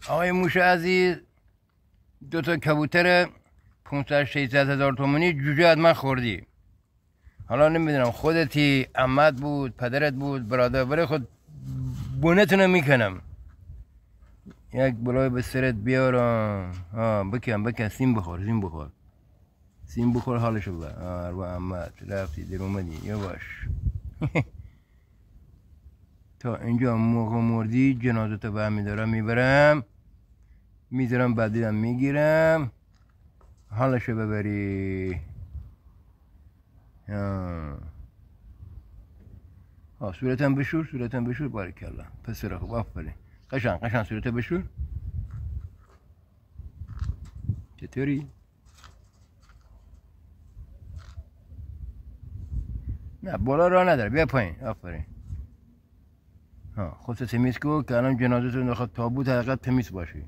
آقای موش عزیز 2 تا کبوتر 500-600 هزار تومانی جوجه از من خوردی. حالا نمیدونم خودتی، عمت بود، پدرت بود، برادر خود بونتونو میکنم. یک بلای به سرت بیارم. بکن سیم بخور سیم بخور حالشو ببر. رو عمت رفتی در اومدی یا باش. تا اینجا موقع مردی جنازتو برمی دارم میبرم میذارم بعدیدم میگیرم حالشو ببری. صورتم بشور بارکلا پسر خوب آفرین. قشنگ صورتت بشور. چطوری؟ نه بالا راه نداره، بیا پایین. آفرین. خودت تمیز کن که الان جنازتون نخواد تابوت حقیقت تمیز باشی.